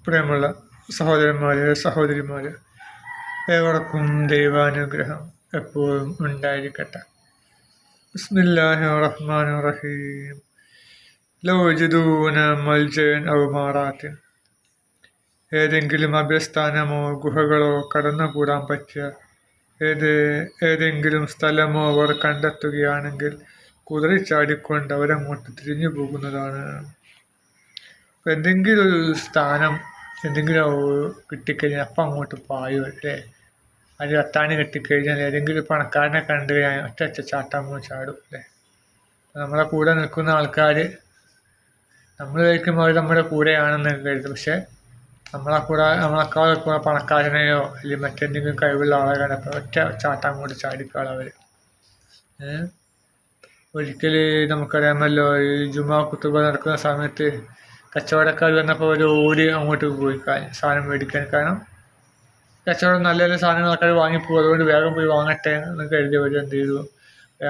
പ്രിയമുള്ള സഹോദരന്മാരെ, സഹോദരിമാരെ, ഏവർക്കും ദൈവാനുഗ്രഹം എപ്പോഴും ഉണ്ടായിരിക്കട്ടെ. ബിസ്മില്ലാഹിർ റഹ്മാനിർ റഹീം. ലൗ യജിദൂന മൽജഅൻ ഔ മാറാത്തിൻ. ഏതെങ്കിലും അഭയസ്ഥാനമോ ഗുഹകളോ കടന്നുകൂടാൻ പറ്റിയ ഏതെങ്കിലും സ്ഥലമോ അവർ കണ്ടെത്തുകയാണെങ്കിൽ കുതിരച്ചാടിക്കൊണ്ട് അവരങ്ങോട്ട് തിരിഞ്ഞു പോകുന്നതാണ്. എന്തെങ്കിലും ഒരു സ്ഥാനം എന്തെങ്കിലും കിട്ടിക്കഴിഞ്ഞാൽ അപ്പം അങ്ങോട്ട് പായും അല്ലേ. അത് അത്താണി കെട്ടിക്കഴിഞ്ഞാൽ ഏതെങ്കിലും പണക്കാരനെ കണ്ടു കഴിഞ്ഞാൽ ഒറ്റ ചാട്ടം ചാടും അല്ലേ. നമ്മളെ കൂടെ നിൽക്കുന്ന ആൾക്കാർ നമ്മൾ കഴിക്കുമ്പോൾ അവർ നമ്മുടെ കൂടെയാണെന്ന് കരുതും. പക്ഷെ നമ്മളെക്കാൾ കൂടെ പണക്കാരനെയോ അല്ലെങ്കിൽ മറ്റെന്തെങ്കിലും കഴിവുള്ള ആളെ കണ്ടപ്പോൾ ഒറ്റ ചാട്ടം അങ്ങോട്ട് ചാടിക്കാളും അവർ. ഒരിക്കൽ നമുക്കറിയാമല്ലോ, ഈ ജുമാ കുത്തുബ നടക്കുന്ന സമയത്ത് കച്ചവടക്കാർ വന്നപ്പോൾ ഒരു ഓടി അങ്ങോട്ട് പോയി സാധനം മേടിക്കാൻ. കാരണം കച്ചവടം നല്ല നല്ല സാധനങ്ങൾ ആൾക്കാർ വാങ്ങിപ്പോകും, അതുകൊണ്ട് വേഗം പോയി വാങ്ങട്ടെ എന്ന് കരുതിയവർ എന്ത് ചെയ്തു,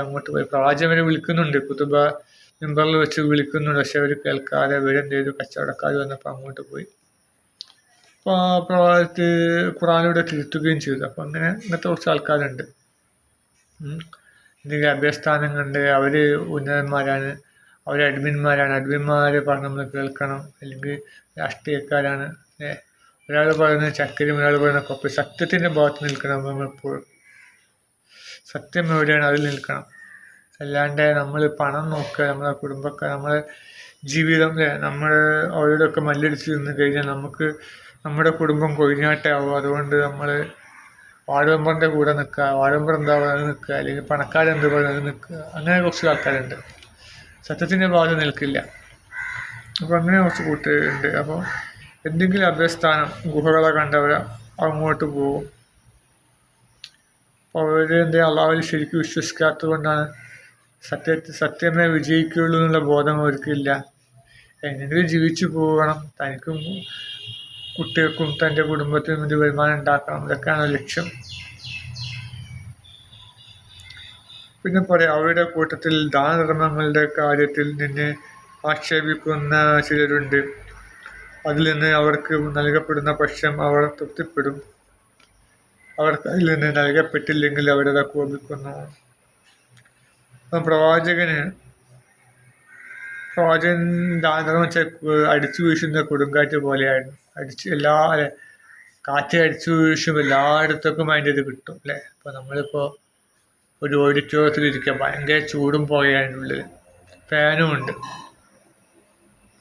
അങ്ങോട്ട് പോയി. പ്രവാചകൻ വരെ വിളിക്കുന്നുണ്ട്, കുത്തുബ മിമ്പറിൽ വെച്ച് വിളിക്കുന്നുണ്ട്. പക്ഷെ അവർ കേൾക്കാതെ ഇവരെന്ത് ചെയ്തു, കച്ചവടക്കാർ വന്നപ്പോൾ അങ്ങോട്ട് പോയി. അപ്പോൾ പ്രവാചകത്തിൽ ഖുറാനിലൂടെ തിരുത്തുകയും ചെയ്തു. അപ്പം ഇങ്ങനത്തെ കുറച്ച് ആൾക്കാരുണ്ട്. എന്തെങ്കിലും അഭയസ്ഥാനം കണ്ട് അവർ ഉന്നതന്മാരാണ്, അവർ അഡ്മിന്മാർ പറഞ്ഞ് നമ്മൾ കേൾക്കണം. അല്ലെങ്കിൽ രാഷ്ട്രീയക്കാരാണ്. ഒരാൾ പറയുന്നത് ചക്കരും ഒരാൾ പറയുന്നത് കൊപ്പ. സത്യത്തിൻ്റെ ഭാഗത്ത് നിൽക്കണം നമ്മളെപ്പോഴും. സത്യം എവിടെയാണ് അതിൽ നിൽക്കണം. അല്ലാണ്ട് നമ്മൾ പണം നോക്കുക, നമ്മളെ കുടുംബക്കാർ, നമ്മളെ ജീവിതം നമ്മൾ അവരോടൊക്കെ മല്ലടിച്ച് നിന്ന് കഴിഞ്ഞാൽ നമ്മുടെ കുടുംബം കൊഴിഞ്ഞാട്ടാവും. അതുകൊണ്ട് നമ്മൾ വാർഡ് മെമ്പറിൻ്റെ കൂടെ നിൽക്കുക, വാർഡ് മെമ്പർ എന്താ പറയുന്നത് നിൽക്കുക, അല്ലെങ്കിൽ പണക്കാരെന്ത് പറയുന്നത് നിൽക്കുക. അങ്ങനെ കുറച്ച് ആൾക്കാരുണ്ട്, സത്യത്തിൻ്റെ ഭാഗത്ത് നിൽക്കില്ല. അപ്പോൾ അങ്ങനെ കുറച്ച് കൂട്ടുകാരുണ്ട്. അപ്പോൾ എന്തെങ്കിലും അഭയസ്ഥാനം ഗുഹകളെ കണ്ടവർ അങ്ങോട്ട് പോകും. അപ്പോൾ അവർ അള്ളാഹുവിൽ ശരിക്കും വിശ്വസിക്കാത്തത് കൊണ്ടാണ്. സത്യമേ വിജയിക്കുകയുള്ളൂ എന്നുള്ള ബോധം അവർക്കില്ല. എങ്ങനെയും ജീവിച്ചു പോകണം, തനിക്കും കുട്ടികൾക്കും തൻ്റെ കുടുംബത്തിനും ഒരു വരുമാനം ഉണ്ടാക്കണം, ഇതൊക്കെയാണ് ലക്ഷ്യം. പിന്നെ പറയാം, അവരുടെ കൂട്ടത്തിൽ ദാനധർമ്മങ്ങളുടെ കാര്യത്തിൽ നിന്നെ ആക്ഷേപിക്കുന്ന ചിലരുണ്ട്. അതിൽ നിന്ന് അവർക്ക് നൽകപ്പെടുന്ന പക്ഷം അവർ തൃപ്തിപ്പെടും. അവർക്ക് അതിൽ നിന്ന് നൽകപ്പെട്ടില്ലെങ്കിൽ അവരത് കോപിക്കുന്നു. പ്രവാചകൻ ദാനധർമ്മം അടിച്ചു വീശുന്ന കൊടുങ്കാറ്റ് പോലെയായിരുന്നു. കാറ്റ് അടിച്ചു വീശുമ്പോൾ എല്ലായിടത്തേക്കും അതിൻ്റെ ഇത് കിട്ടും അല്ലേ. ഇപ്പോൾ നമ്മളിപ്പോൾ ഒരു ഓഡിറ്റോറിയത്തിലിരിക്കുക, ഭയങ്കര ചൂടും പുകയാണ് ഉള്ളിൽ, ഫാനും ഉണ്ട്.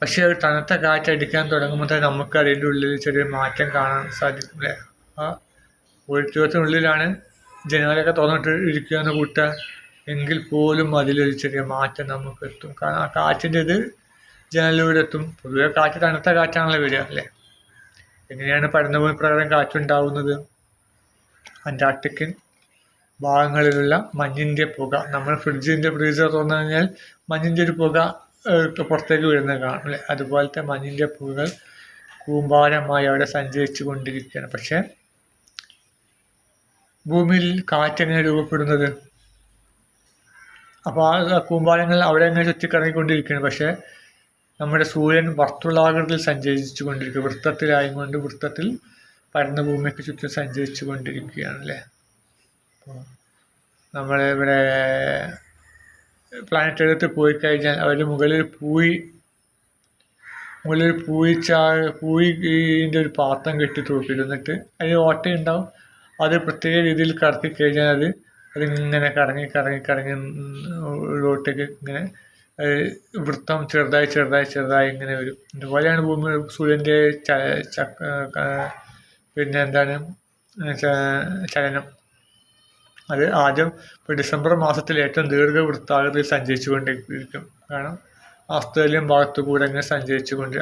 പക്ഷേ ഒരു തണുത്ത കാറ്റടിക്കാൻ തുടങ്ങുമ്പോൾ തന്നെ നമുക്ക് അതിൻ്റെ ഉള്ളിൽ ചെറിയ മാറ്റം കാണാൻ സാധിക്കും അല്ലേ. ആ ഓഡിറ്റോറിയത്തിനുള്ളിലാണ് ജനലൊക്കെ തുറന്നിട്ട് ഇരിക്കുകയെന്ന് കൂട്ടുക, എങ്കിൽ പോലും അതിലൊരു ചെറിയ മാറ്റം നമുക്ക് എത്തും. കാരണം ആ കാറ്റിൻ്റെ ഇത് ജനലിലൂടെ എത്തും. പൊതുവെ കാറ്റ് തണുത്ത കാറ്റാണല്ലോ വരിക അല്ലേ. എങ്ങനെയാണ് പരന്നഭൂമി പ്രകാരം കാറ്റുണ്ടാവുന്നത്? അന്റാർട്ടിക്കൻ ഭാഗങ്ങളിലുള്ള മഞ്ഞിൻ്റെ പുക, നമ്മൾ ഫ്രീസർ തുറന്നു കഴിഞ്ഞാൽ മഞ്ഞിൻ്റെ ഒരു പുക പുറത്തേക്ക് വരുന്നത് കാണും അല്ലേ. അതുപോലത്തെ മഞ്ഞിൻ്റെ പുകകൾ കൂമ്പാരമായി അവിടെ സഞ്ചരിച്ചു കൊണ്ടിരിക്കുകയാണ്. പക്ഷേ ഭൂമിയിൽ കാറ്റെങ്ങനെ രൂപപ്പെടുന്നത്? അപ്പോൾ ആ കൂമ്പാരങ്ങൾ അവിടെ എങ്ങനെ ചുറ്റിക്കറങ്ങിക്കൊണ്ടിരിക്കുകയാണ്. പക്ഷേ നമ്മുടെ സൂര്യൻ വർത്തുളാകൃതിയിൽ സഞ്ചരിച്ചു കൊണ്ടിരിക്കുക, വൃത്തത്തിലായിക്കൊണ്ട് വൃത്തത്തിൽ പരന്ന ഭൂമിക്ക് ചുറ്റും സഞ്ചരിച്ചു കൊണ്ടിരിക്കുകയാണ് അല്ലേ. അപ്പോൾ നമ്മളിവിടെ പ്ലാനറ്റ് എടുത്ത് പോയി കഴിഞ്ഞാൽ അവർ മുകളിൽ പൂയിൻ്റെ ഒരു പാത്രം കെട്ടി തൂക്കിയിരുന്നിട്ട് അതിൽ ഓട്ടയുണ്ടാവും. അത് പ്രത്യേക രീതിയിൽ കറക്കി കഴിഞ്ഞാൽ അതിങ്ങനെ കറങ്ങി ഉള്ളോട്ടേക്ക് ഇങ്ങനെ വൃത്തം ചെറുതായി ഇങ്ങനെ വരും. ഇതുപോലെയാണ് ഭൂമി സൂര്യൻ്റെ ചലനം. അത് ആദ്യം ഇപ്പോൾ ഡിസംബർ മാസത്തിൽ ഏറ്റവും ദീർഘവൃത്താകൃതിയിൽ സഞ്ചരിച്ചു കൊണ്ടിരിക്കും. കാരണം ഓസ്ട്രേലിയൻ ഭാഗത്തു കൂടെ ഇങ്ങനെ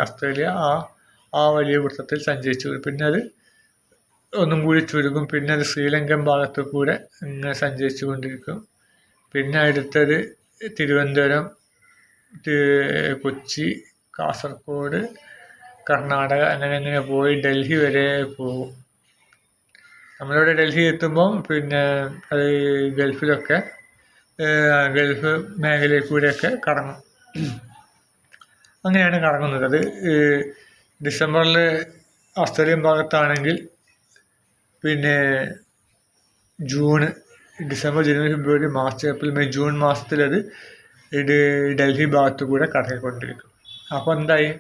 ഓസ്ട്രേലിയ ആ വലിയ വൃത്തത്തിൽ സഞ്ചരിച്ചു. പിന്നെ അത് ഒന്നും കൂടി ചുരുങ്ങും. പിന്നെ അത് ശ്രീലങ്കൻ ഭാഗത്തു കൂടെ ഇങ്ങനെ സഞ്ചരിച്ചു കൊണ്ടിരിക്കും. പിന്നെ അടുത്തത് തിരുവനന്തപുരം, കൊച്ചി, കാസർഗോഡ്, കർണാടക, അങ്ങനെ പോയി ഡൽഹി വരെ പോകും. നമ്മളിവിടെ ഡൽഹി എത്തുമ്പം പിന്നെ അത് ഗൾഫ് മേഖലയിൽ കൂടെയൊക്കെ കറങ്ങും. അങ്ങനെയാണ് കറങ്ങുന്നത്. അത് ഡിസംബറിൽ ഓസ്ട്രേലിയൻ ഭാഗത്താണെങ്കിൽ പിന്നെ ജൂണ്, ഡിസംബർ, ജനുവരി, ഫെബ്രുവരി, മാർച്ച്, ഏപ്രിൽ, മെയ്, ജൂൺ മാസത്തിലത് ഡൽഹി ഭാഗത്ത് കൂടെ കറങ്ങിക്കൊണ്ടിരിക്കും. അപ്പോൾ എന്തായി,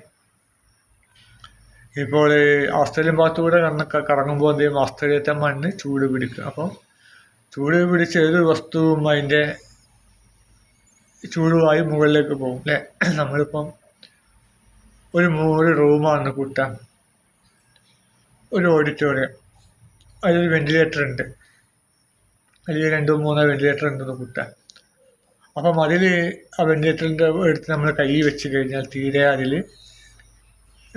ഇപ്പോൾ ഓസ്ട്രേലിയൻ ഭാഗത്ത് കൂടെ കറങ്ങുമ്പോൾ എന്ത് ചെയ്യും, ഓസ്ട്രേലിയത്തെ മണ്ണ് ചൂട് പിടിക്കും. അപ്പോൾ ചൂട് പിടിച്ച ഏത് വസ്തുവും അതിൻ്റെ ചൂടുമായി മുകളിലേക്ക് പോകും അല്ലേ. നമ്മളിപ്പം ഒരു റൂമാണെന്ന് കൂട്ടാം, ഒരു ഓഡിറ്റോറിയം, അതിലൊരു വെന്റിലേറ്റർ ഉണ്ട്, അതിൽ 2-3 വെന്റിലേറ്റർ ഉണ്ടെന്ന് കൂട്ടാം. അപ്പം അതിൽ ആ വെന്റിലേറ്ററിൻ്റെ എടുത്ത് നമ്മൾ കൈ വെച്ച് കഴിഞ്ഞാൽ തീരെ അതിൽ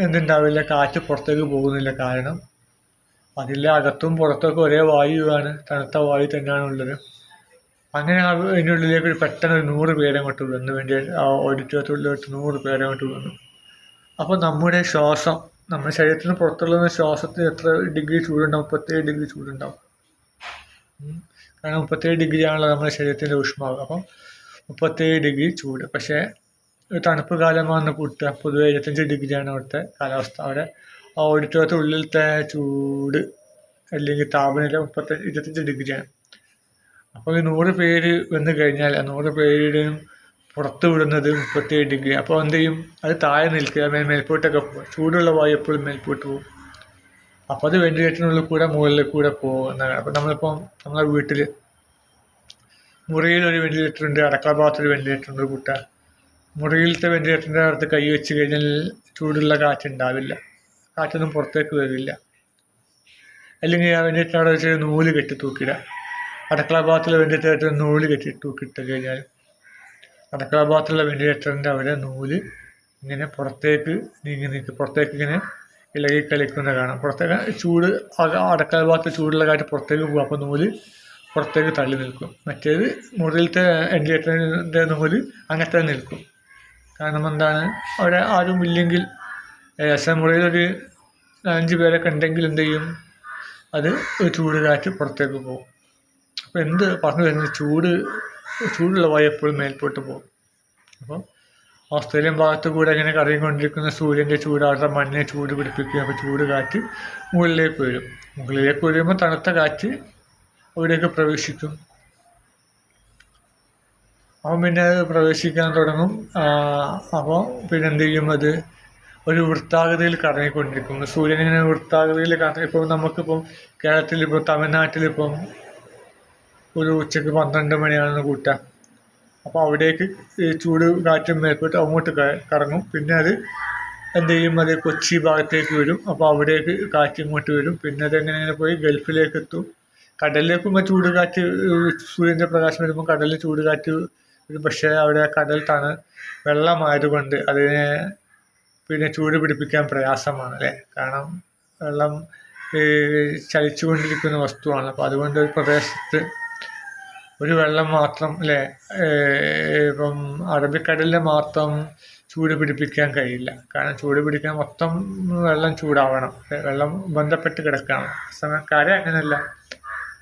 എന്തുണ്ടാവില്ല, കാറ്റ് പുറത്തേക്ക് പോകുന്നില്ല. കാരണം അതിലെ അകത്തും പുറത്തൊക്കെ ഒരേ വായുവാണ്, തണുത്ത വായു തന്നെയാണ് ഉള്ളത്. അങ്ങനെ അതിനുള്ളിലേക്ക് പെട്ടെന്ന് 100 പേരെ അങ്ങോട്ട് വന്നു, വേണ്ടി ആ ഓഡിറ്റോറിയത്തിലോട്ട് 100 പേരെ അങ്ങോട്ട് വന്നു. അപ്പോൾ നമ്മുടെ ശ്വാസം, നമ്മുടെ ശരീരത്തിന് പുറത്തുള്ള ശ്വാസത്തിന് എത്ര ഡിഗ്രി ചൂടുണ്ടാവും? 37 ഡിഗ്രി ചൂടുണ്ടാവും. കാരണം 37 ഡിഗ്രി ആണല്ലോ നമ്മുടെ ശരീരത്തിൻ്റെ ഊഷ്മാവ്. അപ്പം 37 ഡിഗ്രി ചൂട്. പക്ഷേ ഒരു തണുപ്പ് കാലമാണെന്ന് കൂട്ടുക, പൊതുവെ 25 ഡിഗ്രിയാണ് അവിടുത്തെ കാലാവസ്ഥ. അവിടെ ആ ഓഡിറ്റോറിയത്തിനുള്ളിലത്തെ ചൂട് അല്ലെങ്കിൽ താപനില 25 ഡിഗ്രിയാണ്. അപ്പോൾ ഈ 100 പേര് വന്നു കഴിഞ്ഞാൽ 100 പേരുടെയും പുറത്ത് വിടുന്നത് 37 ഡിഗ്രി. അപ്പോൾ എന്ത് ചെയ്യും, അത് താഴെ നിൽക്കുക, മേൽപോട്ടൊക്കെ പോകും. ചൂടുള്ള വായു എപ്പോഴും മേൽപോട്ട് പോകും. അപ്പോൾ അത് വെന്റിലേറ്ററിനുള്ളിൽ കൂടെ മുകളിൽ കൂടെ പോകുന്നതാണ്. അപ്പോൾ നമ്മളിപ്പം നമ്മളെ വീട്ടിൽ മുറിയിൽ ഒരു വെന്റിലേറ്റർ ഉണ്ട്, അടുക്കള ഭാഗത്തൊരു വെന്റിലേറ്റർ ഉണ്ട് കൂട്ടുക. മുറിയിലത്തെ വെന്റിലേറ്ററിൻ്റെ അടുത്ത് കൈ വെച്ച് കഴിഞ്ഞാൽ ചൂടുള്ള കാറ്റുണ്ടാവില്ല, കാറ്റൊന്നും പുറത്തേക്ക് വരില്ല. അല്ലെങ്കിൽ ആ വെന്റിലേറ്റർ അവിടെ വെച്ച് നൂല് കെട്ടി തൂക്കിയിടുക. അടുക്കള ഭാഗത്തുള്ള വെന്റിലേറ്റർ നൂല് കെട്ടി തൂക്കിയിട്ട് കഴിഞ്ഞാൽ അടുക്കള ഭാഗത്തുള്ള വെന്റിലേറ്ററിൻ്റെ അവിടെ നൂല് ഇങ്ങനെ പുറത്തേക്ക് പുറത്തേക്ക് ഇങ്ങനെ ഇളകി കളിക്കുന്ന കാണാം. പുറത്തേക്ക് ചൂട്, അടുക്കള ഭാഗത്ത് ചൂടുള്ള കാറ്റ് പുറത്തേക്ക് പോകും. അപ്പോൾ നൂല് പുറത്തേക്ക് തള്ളി നിൽക്കും. മറ്റേത് മുറിയിലത്തെ വെന്റിലേറ്ററിൻ്റെ നൂല് അങ്ങനെ തന്നെ നിൽക്കും. കാരണം എന്താണ്, അവിടെ ആരും ഇല്ലെങ്കിൽ, മുറിയിലൊരു 5 പേരൊക്കെ ഉണ്ടെങ്കിൽ എന്ത് ചെയ്യും, അത് ചൂട് കാറ്റ് പുറത്തേക്ക് പോകും. അപ്പോൾ എന്ത് പറഞ്ഞു വരുന്നത്, ചൂടുള്ള വായു എപ്പോഴും മേൽപോട്ട് പോകും. അപ്പോൾ ഓസ്ട്രേലിയൻ ഭാഗത്ത് കൂടെ ഇങ്ങനെ കറങ്ങിക്കൊണ്ടിരിക്കുന്ന സൂര്യൻ്റെ ചൂട് അവരുടെ മണ്ണിനെ ചൂട് പിടിപ്പിക്കും. അപ്പോൾ ചൂട് കാറ്റ് മുകളിലേക്ക് വരും. മുകളിലേക്ക് വരുമ്പോൾ തണുത്ത കാറ്റ് അവിടേക്ക് പ്രവേശിക്കും. അപ്പം പിന്നെ അത് പ്രവേശിക്കാൻ തുടങ്ങും. അപ്പോൾ പിന്നെ എന്ത് ചെയ്യും, അത് ഒരു വൃത്താകൃതിയിൽ കറങ്ങിക്കൊണ്ടിരിക്കും. സൂര്യനിങ്ങനെ വൃത്താകൃതിയിൽ ഇപ്പോൾ നമുക്കിപ്പം കേരളത്തിലിപ്പോൾ തമിഴ്നാട്ടിലിപ്പം ഒരു ഉച്ചയ്ക്ക് 12 മണിയാണെന്ന് കൂട്ടാം. അപ്പോൾ അവിടേക്ക് ചൂട് കാറ്റും മേൽപോട്ട് അങ്ങോട്ട് കറങ്ങും. പിന്നെ അത് എന്ത് ചെയ്യും, അത് കൊച്ചി ഭാഗത്തേക്ക് വരും. അപ്പോൾ അവിടേക്ക് കാറ്റ് ഇങ്ങോട്ട് വരും. പിന്നെ അതെങ്ങനെ പോയി ഗൾഫിലേക്ക് എത്തും. കടലിലേക്കും ചൂട് കാറ്റ്, സൂര്യൻ്റെ പ്രകാശം വരുമ്പോൾ കടലിൽ ചൂട് കാറ്റ് വരും. പക്ഷേ അവിടെ കടൽ വെള്ളമായതുകൊണ്ട് അതിനെ പിന്നെ ചൂട് പിടിപ്പിക്കാൻ പ്രയാസമാണ് അല്ലേ. കാരണം വെള്ളം ചലിച്ചുകൊണ്ടിരിക്കുന്ന വസ്തുവാണ്. അപ്പോൾ അതുകൊണ്ട് ഒരു പ്രദേശത്ത് ഒരു വെള്ളം മാത്രം അല്ലേ, ഇപ്പം അറബിക്കടലിൽ മാത്രം ചൂട് പിടിപ്പിക്കാൻ കഴിയില്ല. കാരണം ചൂട് പിടിക്കാൻ മൊത്തം വെള്ളം ചൂടാവണം, വെള്ളം ബന്ധപ്പെട്ട് കിടക്കണം. സമയം കര അങ്ങനെയല്ല,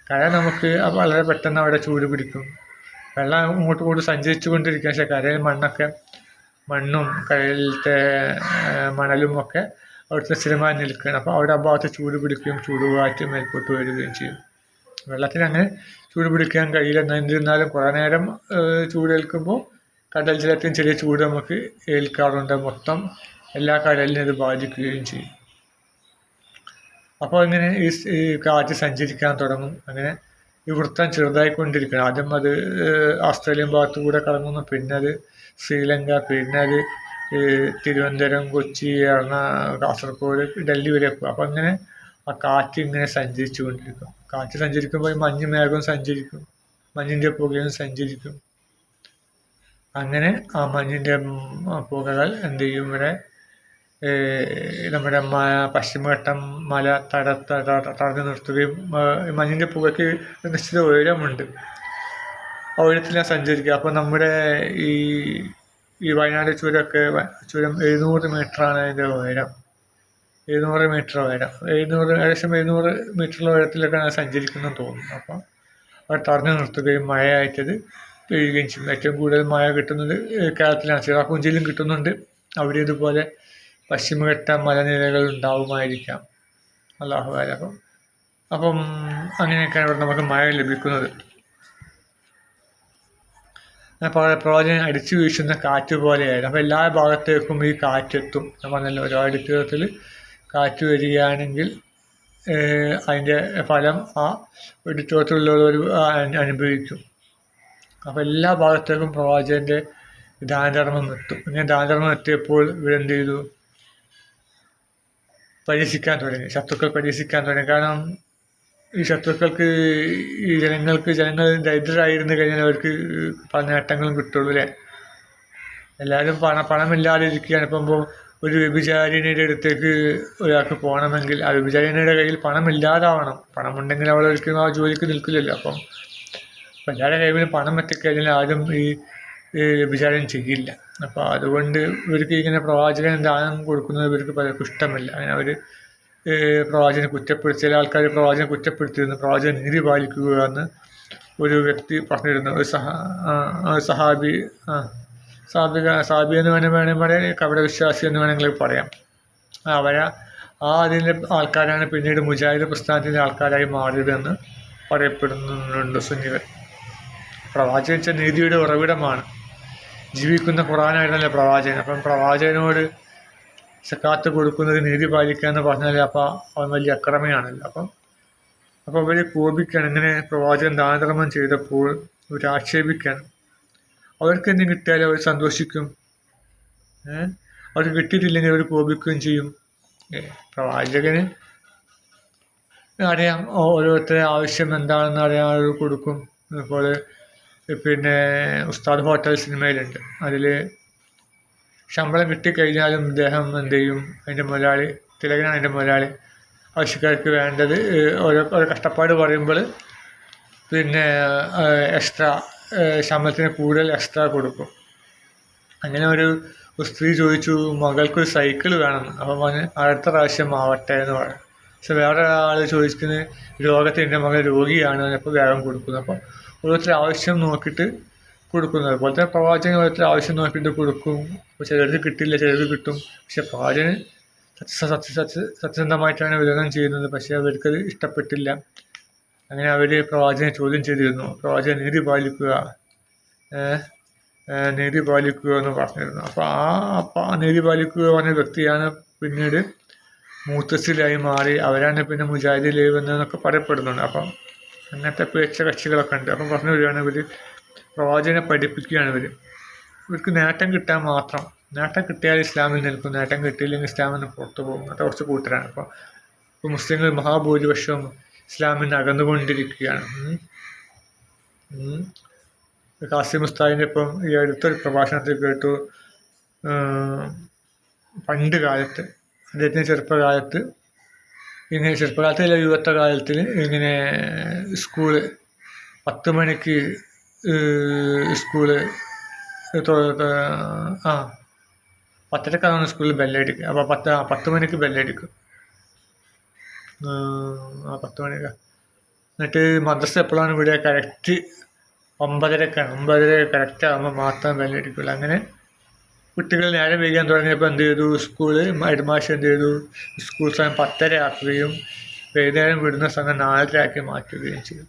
കര നമുക്ക് വളരെ പെട്ടെന്ന് അവിടെ ചൂട് പിടിക്കും. വെള്ളം ഇങ്ങോട്ട് സഞ്ചരിച്ചു കൊണ്ടിരിക്കുക. പക്ഷേ കരയിൽ മണ്ണും കരയിലത്തെ മണലും ഒക്കെ അവിടുത്തെ സ്ഥിരമായി നിൽക്കുകയാണ്. അപ്പോൾ അവിടെ ആ ഭാഗത്ത് ചൂട് പിടിക്കുകയും ചൂടുകാറ്റ് മേൽപോട്ട് വരികയും ചെയ്യും. വെള്ളത്തിന് അങ്ങനെ ചൂട് പിടിക്കാൻ കഴിയില്ല. എന്നിരുന്നാലും കുറേ നേരം ചൂടേൽക്കുമ്പോൾ കടൽ ജലത്തിന് ചെറിയ ചൂട് നമുക്ക് ഏൽക്കാറുണ്ട്. മൊത്തം എല്ലാ കടലിനും ഇത് ബാധിക്കുകയും ചെയ്യും. അപ്പോൾ ഇങ്ങനെ ഈ കാറ്റ് സഞ്ചരിക്കാൻ തുടങ്ങും. അങ്ങനെ ഈ വൃത്തം ചെറുതായിക്കൊണ്ടിരിക്കണം. ആദ്യം അത് ഓസ്ട്രേലിയൻ ഭാഗത്തു കൂടെ കറങ്ങുന്നു, പിന്നെ അത് ശ്രീലങ്ക, പിന്നെ അത് തിരുവനന്തപുരം, കൊച്ചി, കാസർഗോഡ്, ഡൽഹി വരെ പോകും. അപ്പോൾ അങ്ങനെ ആ കാറ്റ് ഇങ്ങനെ സഞ്ചരിച്ചു കൊണ്ടിരിക്കും. കാറ്റ് സഞ്ചരിക്കുമ്പോൾ ഈ മഞ്ഞ് മേഘം സഞ്ചരിക്കും, മഞ്ഞിൻ്റെ പുകയും സഞ്ചരിക്കും. അങ്ങനെ ആ മഞ്ഞിൻ്റെ പുകകൾ എന്ത് ചെയ്യും, ഇവിടെ നമ്മുടെ പശ്ചിമഘട്ടം മല തടഞ്ഞു നിർത്തുകയും മഞ്ഞിൻ്റെ പുകയ്ക്ക് നിശ്ചിത ഉയരമുണ്ട്, ആ ഉയരത്തിൽ സഞ്ചരിക്കുക. അപ്പോൾ നമ്മുടെ ഈ വയനാട് ചുരം 700 മീറ്ററാണ് അതിൻ്റെ ഉയരം. 700 മീറ്റർ ഉയരം, ഏകദേശം 700 മീറ്ററിലെ ഉയരത്തിലേക്കാണ് സഞ്ചരിക്കുന്നതെന്ന് തോന്നുന്നു. അപ്പം അത് തടഞ്ഞു നിർത്തുകയും മഴയായിട്ടത് പെയ്യുകയും ചെയ്യും. ഏറ്റവും കൂടുതൽ മഴ കിട്ടുന്നത് കേരളത്തിലാണ്. ചിറാപുഞ്ചിയിലും കിട്ടുന്നുണ്ട്. അവിടെ ഇതുപോലെ പശ്ചിമഘട്ട മലനിരകൾ ഉണ്ടാവുമായിരിക്കാം. അള്ളാഹു ആലം. അപ്പം അങ്ങനെയൊക്കെയാണ് ഇവിടെ നമുക്ക് മഴ ലഭിക്കുന്നത്. പ്രവാചകൻ അടിച്ചു വീശുന്ന കാറ്റ് പോലെയായിരുന്നു. അപ്പോൾ എല്ലാ ഭാഗത്തേക്കും ഈ കാറ്റെത്തും. ഞാൻ പറഞ്ഞല്ലോ, ഓരോ അടിത്തത്തിൽ കാറ്റ് വരികയാണെങ്കിൽ അതിൻ്റെ ഫലം ആ വെടിത്തോട്ടുള്ളവർ അനുഭവിക്കും. അപ്പോൾ എല്ലാ ഭാഗത്തേക്കും പ്രവാചകൻ്റെ ദാനധർമ്മം എത്തും. ഇങ്ങനെ ദാനധർമ്മം എത്തിയപ്പോൾ ഇവരെന്ത് ചെയ്തു? പരീക്ഷിക്കാൻ തുടങ്ങി, ശത്രുക്കൾ പരീക്ഷിക്കാൻ തുടങ്ങി. കാരണം ഈ ശത്രുക്കൾക്ക് ഈ ജനങ്ങൾ ദരിദ്രരായിരുന്നു കഴിഞ്ഞാൽ അവർക്ക് പല നേട്ടങ്ങളും കിട്ടുള്ളൂ അല്ലേ. എല്ലാവരും പണമില്ലാതെ ഇരിക്കുകയാണ്. ഇപ്പം ഒരു വ്യഭിചാരിണിയുടെ അടുത്തേക്ക് ഒരാൾക്ക് പോകണമെങ്കിൽ ആ വ്യഭിചാരിണിയുടെ കയ്യിൽ പണമില്ലാതാവണം. പണമുണ്ടെങ്കിൽ അവൾ ഒരിക്കലും ആ ജോലിക്ക് നിൽക്കില്ലല്ലോ. അപ്പം എല്ലാവരുടെ കയ്യിൽ പണം എത്തിക്കഴിഞ്ഞാൽ ആരും ഈ വ്യഭിചാരം ചെയ്യില്ല. അപ്പോൾ അതുകൊണ്ട് ഇവർക്ക് ഇങ്ങനെ പ്രവാചകൻ ദാനം കൊടുക്കുന്നത് ഇവർക്ക് പലർക്കും ഇഷ്ടമില്ല. അങ്ങനെ അവർ പ്രവാചകനെ കുറ്റപ്പെടുത്തി, ചില ആൾക്കാർ പ്രവാചകനെ കുറ്റപ്പെടുത്തിയിരുന്നു. പ്രവാചകൻ നീതി പാലിക്കുക എന്ന് ഒരു വ്യക്തി പറഞ്ഞിരുന്നു. ഒരു സഹാബി എന്ന് വേണമെങ്കിൽ പറയാം, കപട വിശ്വാസി എന്ന് വേണമെങ്കിൽ പറയാം. അതിൻ്റെ ആൾക്കാരാണ് പിന്നീട് മുജാഹിദ് പ്രസ്ഥാനത്തിൻ്റെ ആൾക്കാരായി മാറിയതെന്ന് പറയപ്പെടുന്നുണ്ട് സുന്നികൾ. പ്രവാചകൻ വെച്ചാൽ നീതിയുടെ ഉറവിടമാണ്. ജീവിക്കുന്ന ഖുർആനായിരുന്നല്ലോ പ്രവാചകൻ. അപ്പം പ്രവാചകനോട് സക്കാത്ത് കൊടുക്കുന്നത് നീതി പാലിക്കുക എന്ന് പറഞ്ഞാൽ അപ്പോൾ അവൻ വലിയ അക്രമയാണല്ലോ. അപ്പോൾ അവർ കോപിക്കണം. ഇങ്ങനെ പ്രവാചകൻ ദാനധർമ്മം ചെയ്തപ്പോൾ അവർ ആക്ഷേപിക്കണം. അവർക്ക് എന്തെങ്കിലും കിട്ടിയാലും അവർ സന്തോഷിക്കും, അവർക്ക് കിട്ടിയിട്ടില്ലെങ്കിൽ അവർ കോപിക്കുകയും ചെയ്യും. പ്രവാചകന് അറിയാം ഓരോരുത്തരുടെ ആവശ്യം എന്താണെന്ന് അറിയാൻ അവർ കൊടുക്കും. അതുപോലെ പിന്നെ ഉസ്താദ് ഹോട്ടൽ സിനിമയിലുണ്ട്. അതിൽ ശമ്പളം കിട്ടിക്കഴിഞ്ഞാലും ഇദ്ദേഹം എന്ത് ചെയ്യും? അതിൻ്റെ മുതലാളി, തിലകനാണ് അതിൻ്റെ മുതലാളി, ആവശ്യക്കാർക്ക് വേണ്ടത് ഓരോ കഷ്ടപ്പാട് പറയുമ്പോൾ പിന്നെ എക്സ്ട്രാ ശമ്പളത്തിന് കൂടുതൽ എക്സ്ട്രാ കൊടുക്കും. അങ്ങനെ ഒരു സ്ത്രീ ചോദിച്ചു, മകൾക്കൊരു സൈക്കിൾ വേണമെന്ന്. അപ്പം അടുത്ത പ്രാവശ്യം ആവട്ടെ എന്ന് പറയും. പക്ഷെ വേറെ ആൾ ചോദിക്കുന്നത് രോഗത്തിൽ എൻ്റെ മകൻ രോഗിയാണ്, അപ്പോൾ വേഗം കൊടുക്കുന്നു. അപ്പോൾ ഓരോരുത്തർ ആവശ്യം നോക്കിയിട്ട് കൊടുക്കുന്നത്. അതുപോലെ തന്നെ പ്രവാചകൻ ഓരോരുത്തർ ആവശ്യം നോക്കിയിട്ട് കൊടുക്കും. അപ്പോൾ ചിലർക്ക് കിട്ടില്ല, ചിലർക്ക് കിട്ടും. പക്ഷെ പ്രവാചകൻ സത്യസന്ധമായിട്ടാണ് വിതരണം ചെയ്യുന്നത്. പക്ഷേ അവർക്കത് ഇഷ്ടപ്പെട്ടില്ല. അങ്ങനെ അവർ പ്രവാചകനെ ചോദ്യം ചെയ്തിരുന്നു. പ്രവാചകൻ നീതി പാലിക്കുക എന്ന് പറഞ്ഞിരുന്നു. അപ്പോൾ ആ നീതി പാലിക്കുക പറഞ്ഞ വ്യക്തിയാണ് പിന്നീട് മുഅ്തസിലായി മാറി. അവരാണ് പിന്നെ മുജാഹിദിൽ എന്നൊക്കെ പറയപ്പെടുന്നുണ്ട്. അപ്പം അങ്ങനത്തെ പേച്ച കക്ഷികളൊക്കെ ഉണ്ട്. അപ്പം പറഞ്ഞു വരികയാണ്, ഇവർ പ്രവാചകനെ പഠിപ്പിക്കുകയാണ്. ഇവർക്ക് നേട്ടം കിട്ടാൻ മാത്രം. നേട്ടം കിട്ടിയാൽ ഇസ്ലാമിൽ നിൽക്കും, നേട്ടം കിട്ടിയില്ലെങ്കിൽ ഇസ്ലാമിൽ നിന്ന് പുറത്തു പോകും. അങ്ങനത്തെ കുറച്ച് കൂട്ടരാണ്. ഇപ്പോൾ മുസ്ലിങ്ങൾ മഹാഭൂരിപക്ഷവും ഇസ്ലാമിൽ നിന്ന് അകന്നുകൊണ്ടിരിക്കുകയാണ്. ഖാസിം ഉസ്താദിൻ്റെ ഇപ്പം ഈ അടുത്തൊരു പ്രഭാഷണത്തിൽ കേട്ടു, പണ്ട് കാലത്ത് അദ്ദേഹത്തിൻ്റെ ചെറുപ്പകാലത്ത് ചെറുപ്പകാലത്തിലെ യുവത്വകാലത്തിൽ ഇങ്ങനെ സ്കൂള് 10 മണിക്ക് സ്കൂള് 10:30ക്കാണ് സ്കൂളിൽ ബെല്ലടിക്കുക. അപ്പോൾ 10 മണിക്ക് ബെല്ലടിക്കും. 10 മണിക്ക്. എന്നിട്ട് മദ്രസ എപ്പോഴാണ് ഇവിടെ കറക്റ്റ് 9:30ക്കാണ്. 9:30 കറക്റ്റ് ആകുമ്പോൾ മാത്രം ബെല്ലടിക്കുള്ളൂ. അങ്ങനെ കുട്ടികൾ നേരം വൈകാൻ തുടങ്ങിയപ്പോൾ എന്ത് ചെയ്തു? ഹെഡ്മാസ്റ്റർ എന്ത് ചെയ്തു? സ്കൂൾ സമയം 10:30 ആക്കുകയും വൈകുന്നേരം വിടുന്ന സമയം 4:30 ആക്കി മാറ്റുകയും ചെയ്തു.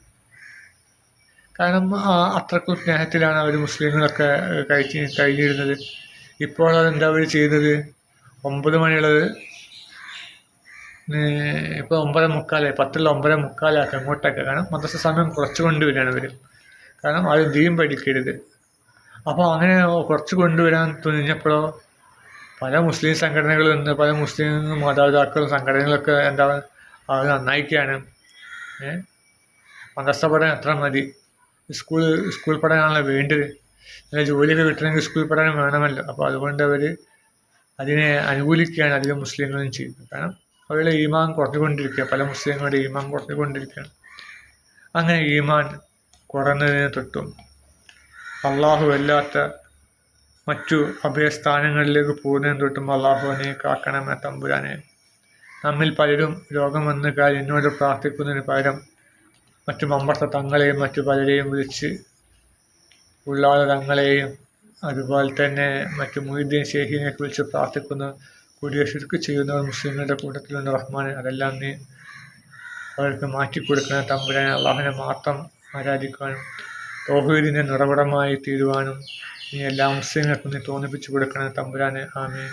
കാരണം അത്രക്കും സ്നേഹത്തിലാണ് അവർ മുസ്ലിങ്ങളൊക്കെ കഴിഞ്ഞിരുന്നത്. ഇപ്പോൾ അതെന്താ അവർ ചെയ്യുന്നത്? 9 മണിയുള്ളത് ഇപ്പോൾ 9:45, 10 9:45 അങ്ങോട്ടൊക്കെ. കാരണം മദ്രസ സമയം കുറച്ച് കൊണ്ടുവരികയാണ് അവർ. കാരണം അത് ദീൻ പഠിക്കരുത്. അപ്പോൾ അങ്ങനെ കുറച്ച് കൊണ്ടുവരാൻ തുനിഞ്ഞപ്പോഴോ പല മുസ്ലിം സംഘടനകളും പല മുസ്ലിം മാതാപിതാക്കളും സംഘടനകളൊക്കെ എന്താ അത് നന്നായിക്കാണ്. മദ്രസ പഠനം എത്ര മതി, സ്കൂൾ പഠനമാണല്ലോ വേണ്ടത്. നല്ല ജോലിയൊക്കെ കിട്ടണമെങ്കിൽ സ്കൂൾ പഠനം വേണമല്ലോ. അപ്പോൾ അതുകൊണ്ട് അവർ അതിനെ അനുകൂലിക്കുകയാണ് അധികം മുസ്ലിങ്ങളും ചെയ്യുന്നത്. കാരണം അവരുടെ ഈമാൻ കുറഞ്ഞുകൊണ്ടിരിക്കുക, പല മുസ്ലിങ്ങളുടെ ഈമാൻ കുറഞ്ഞുകൊണ്ടിരിക്കുകയാണ്. അങ്ങനെ ഈമാൻ കുറഞ്ഞതിനെ തൊട്ടും അള്ളാഹു അല്ലാത്ത മറ്റു അഭയസ്ഥാനങ്ങളിലേക്ക് പോകുന്നതിന് തൊട്ടും അള്ളാഹുവിനെ കാക്കണമേ തമ്പുരാനെ. നമ്മിൽ പലരും രോഗം വന്നു കാര്യം എന്നോട് പ്രാർത്ഥിക്കുന്നതിന് പകരം മറ്റു മമ്പർത്ത തങ്ങളെയും മറ്റു പലരെയും വിളിച്ച് ഉള്ളാള തങ്ങളെയും അതുപോലെ തന്നെ മറ്റു മുഹീദ്ദീൻ ഷെയ്ഖിനെയൊക്കെ വിളിച്ച് പ്രാർത്ഥിക്കുന്ന കൂടിയ ശിർക്ക് ചെയ്യുന്നവർ മുസ്ലിങ്ങളുടെ കൂട്ടത്തിലുണ്ട്. റഹ്മാനെ, അതെല്ലാം നീ അവർക്ക് മാറ്റിക്കൊടുക്കണം തമ്പുരാനെ. അള്ളാഹുവിനെ മാത്രം ആരാധിക്കുവാനും തൗഹീദിൻ്റെ നിറവിടമായി തീരുവാനും നീ എല്ലാ മുസ്ലിങ്ങൾക്കും നീ തോന്നിപ്പിച്ചു കൊടുക്കണം തമ്പുരാനെ. ആമീൻ.